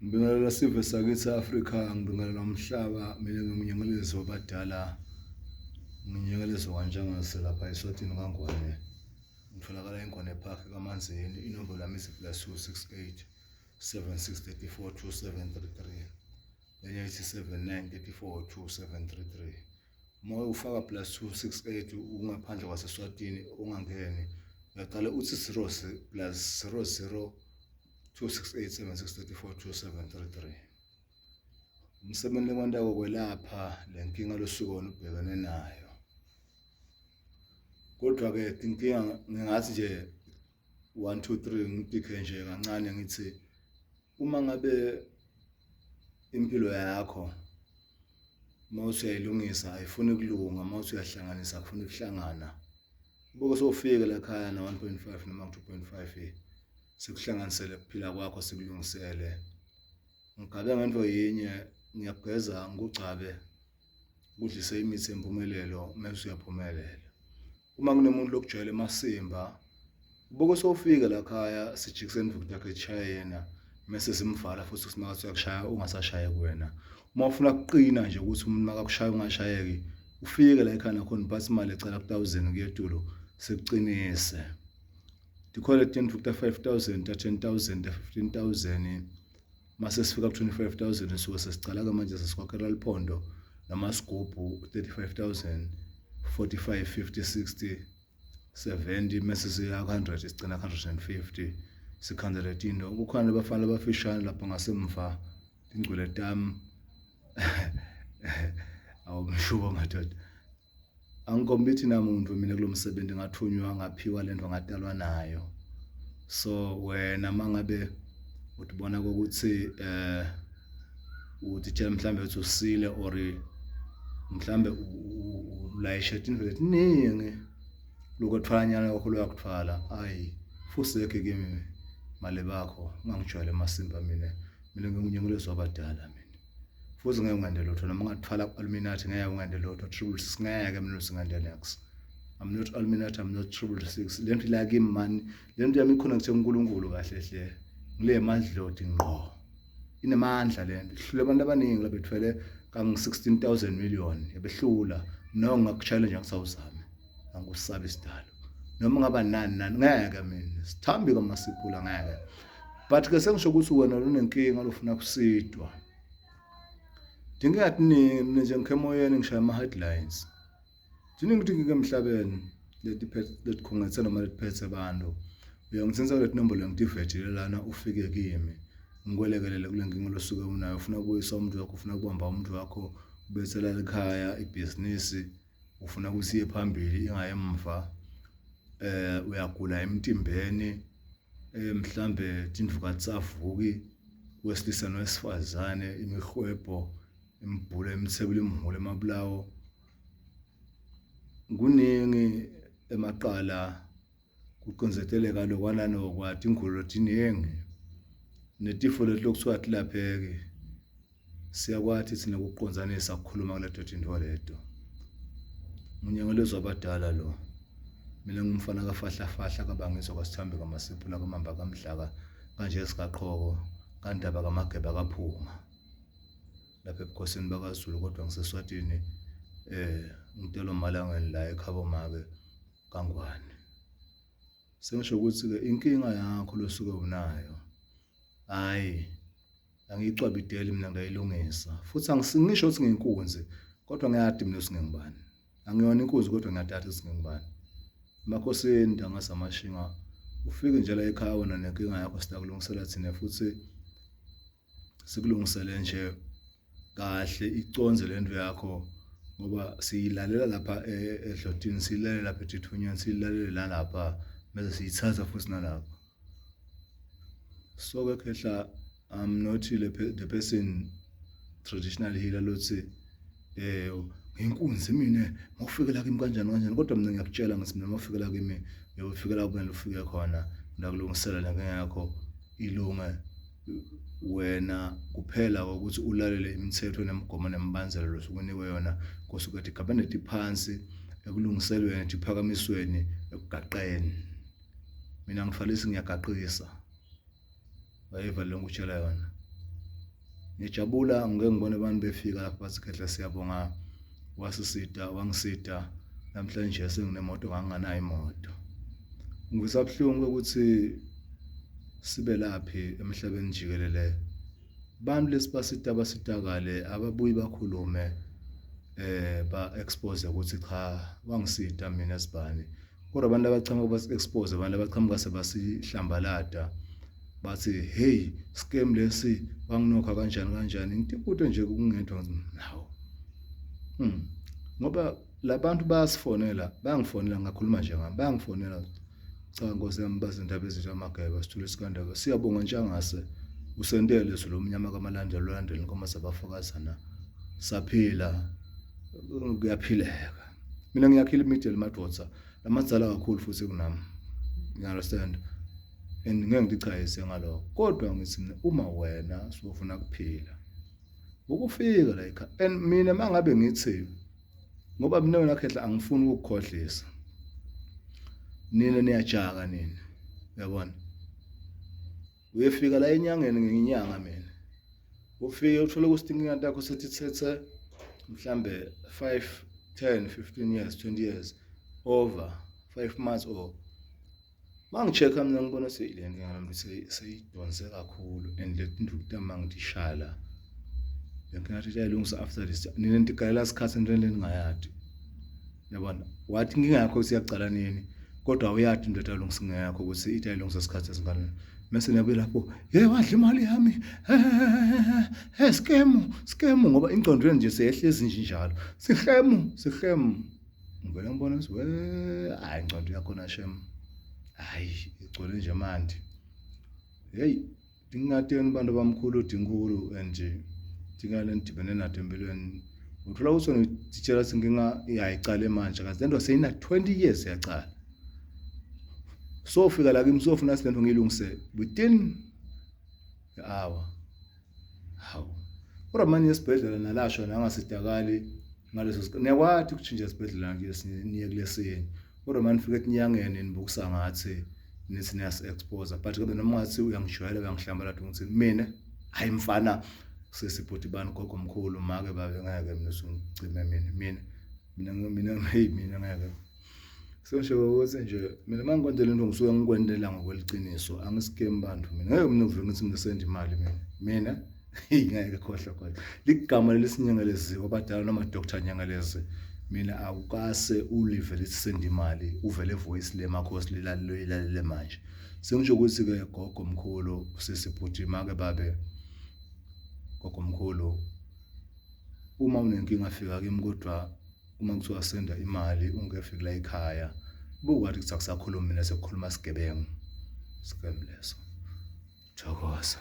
Ngibingelela sive sakithi Afrika, ngibingelela umhlaba, mina ngiyumnyengelezi wabadala. Nginyengelezwa kanjengase lapha eSwatini kaNgwane. Ngitholakala eNgwane Park kaManzini. Inombolo yami +268 7634 2733. Enye ithi 7934 2733. Uma ufaka +268 ungaphandle kwaseSwatini ungangeni, uyaqala uthi 00 +00 268 7634 2733. Umsebenzi kwanda kokwelapha lenkinga losuku ubhekene nayo. Kodwa ke inkinga ngingathi nje 1 2 3 ngidike nje kancane ngithi uma ngabe impilo yakho mawuthi uyayilungisa ayifuni kulunga, mawuthi uyahlanganisa akufuni ukuhlangana. Buke sofika la ekhaya na 1.5 noma 2.5 sikuhlanganisele kuphila kwakho sikulungisele. Ngigabe ngento yinye ngiyageza ngugcabe kudlise imithi empumelelo mase uyaphumelela. Uma kunomuntu lokujwayela emasimba buke sofika la ekhaya sijikise indvuku yakhe echayena mase simvala futhi simakathi uyashaya ungasashaya kuwena. Uma ufuna ukuqina nje ukuthi umuntu makakushaya ungashayeki ufike la ekhaya khona uphatha imali ecela ku1000 kuyetulo sekuqinise. Dikhole 10 futhi 5000 10,000 15,000 mase sifika ku 25,000 suke sesicala ke manje sesikhokhela liphondo namasigubhu 35,000 45 50 60 70 mase siya 100 sigcina 150 sikhandela into. Kukhona abafana abafishane lapha ngasemva ingcwele tami awumshubo madoda. Angikombithi namuntu mina kulomsebenzi ngathunywa ngaphiwa lento ngatalwa nayo. So wena mangabe utibona ukuthi uthi tshela mhlambe uthi usile or mhlambe ulayisha indlela etiningi lokuthwalanyana yakho loyakuthwala ayi fuseke kimi mali bakho ungangijwayele emasimba mina ngingunyengelezwa abadala mina futhi ngeke lutho noma ungathwala Illuminati ngeke ungande lutho triple 6 ngeke mina singande next. I'm not Illuminati, I'm not triple 6. Lento la kimi man lento yami iconnect kuNkulunkulu kahle hle ngile mandloti ngqo inemandla lento ihlule abantu abaningi labethwele kangi 16,000 million ebehlula no ngakuchallenge ngisawuzame angusaba isidalo noma ngaba nani ngeke mina sithambi kwaMasiphula ngeke. But ke sengisho ukuthi wena unenkinga lofuna kusidwa dingathi nini nje ngikhemoyeni ngishaya ama headlines thini ngidinga emhlabeni leti khongethe noma letiphethe abantu uyangithenza leti nombolo ngidivethile lana ufike kimi ngikwelekelele kule nkinga losuke unayo ufuna ukuyisa umuntu wakho ufuna ukubamba umuntu wakho ubethela ekhaya ibusiness ufuna ukuthi iye phambili ingaye emva uyagula emtimbeni mhlambe tindvu katsavuki wesilisa nowesifazane imihwebo imbhule emthebule imhule emabulawo kuningi emaqala kuqonzeteleka lokwana nokwathi ingulu thiningi netifo letlokuthiwa tilapheke siyakwathi thina ukuqonzanisa ukukhuluma kuleto tinto leto. Unyengelezwa abadala lo mina ngumfana kafahla fahla kabangizwa kwasithambi kwaMasiphula kamamba kamhlaka kanje sikaqhoko kandaba kamageba kaphunga lapha ebukhosini bakaZulu kodwa ngiseSwatini ngitelo malangeni la ekhabo make kaNgwane. Sengisho ukuthi ke inkinga yakho losuke unayo hayi angicwabideli mina ngiyilungisa futhi angisingisho ukuthi nginkunzi kodwa ngiyadi mina usingengibani angiyona inkunzi kodwa ngiyadada usingengibani. Makhosini ndanga samashinga ufike nje la ekhaya wena nenkinga yakho sitakulungisela thina futhi sikulungisele nje kahle iconze lento yakho ngoba siyilalela lapha ehlotini siyilalela lapha eThunyani siyilalela lapha bese siyithatha futhi nalapha. So ke khehla I'm not the person traditional healer lothi nginkunzi mina ngofika kimi kanjani kodwa mina ngiyakutshela ngithi mina ngofika la kimi uyofika la kumele ufike khona ndakulungisela la ngeyakho ilunga wena kuphela ukuthi ulalele imithetho nemigomo nembandzelo losukunikwe yona kosuke ethi cabinet phansi ekulungiselweni ephakamisweni ekugaqeni. Mina ngifalisi ngiyagaqisa wayiva lo ngutshela yona ngijabula ngeke ngibone abantu befika lapha bathi Khehla siyabonga wasisita wangisita namhlanje senginemoto nganganayo imoto. Ngizwa buhlungu ukuthi sibe laphi emhlabeni jikelele. Bantu lesibasita abasitakale ababuyi bakhulume ba expose ukuthi cha wangisita mina esibani. Kodwa abantu abachamuka basi expose abantu abachamuka sebasihlambalada bathi hey scam lesi wanginokha kanjani into ibuto nje kungedwa nawo. Ngoba labantu bayasifonela bayangifonela ngakhuluma nje ngami bayangifonela cha Nkosi yami bazindaba ezitha amageba sithule isikandaba siyabonga njengase usentele lo mnyama kamalandela inkomo sabafakazana saphila kuyaphileka. Mina ngiyakhila imiddle madodza lamadzala kakhulu futhi kunami. You understand? And ngeke ngichayise ngalokho kodwa ngithi uma wena sifuna kuphila ukufika la ekhaya and mina mangabe ngithi ngoba mina wena Khehla angifuni ukukhohlisa nina niyajaka nina uyabona uyefika la enyangeni ngenyanga mina ufike uthole kustinga yakho sethi thethe mhlambe 5 10 15 years 20 years over 5 months or mangichecka mina ngibona seyile ngingalambi seyidonse kakhulu and le nto kutama ngidishala bengathi ayilungisa after this nina ntigalela isikhathi entweni ningayadi yabona wathi ngingakho siyacala nini kodwa awuyadi into ethalungisa ngiyakho ukuthi ithi ayilungisa isikhathi esingana mase nabe lapho wadla imali yami scam ngoba ingqondo nje seyehlezi nje njalo sihemu ngibona ngibona hayi ingqondo yakho na shem hayi igcwele nje manje hey dingateni bantu bamkhulu uDinkulu and tingale ndibene nathi empilweni uthola ukuthi ngitshela singinga iyayicala manje kaze lento seyina 20 years yacala so fika la kimi sofuna silento ngilungise within hour hawu kodwa manje esibhedlela nalasho nangasidakali ngaleso niyakwathi ukuchinja esibhedlela niye kulesinye kodwa manje fika etinyangeni nibukusa ngathi nithi niyas expose but kodwa noma ngathi uyangijwayela uyangihlambala ukuthi mina ayimfana sesibhuti bani gogo omkhulu make babe ngeke mina sungicime mina hey mina ngeke sesho ukuthi nje mina mangikwendela into ngisuke ngikwendela ngokweliciniso angiscam bantu mina ngeke mina uvike ngithi ngisenda imali mina ngeke khohlwa ligama lesinyengelezi obadala noma doctor nyengelezi mina awukase ulive lithi senda imali uvele voice lemakhosi lilalele manje sengisho ukuthi ke gogo omkhulu sesibhuti make babe gogo omkhulu uma unenkinga fika kimi kodwa uma kuthiwa senda imali ungefika la ekhaya bukathi kusakhuluma mina sekukhuluma sigebengu scam leso thokoza.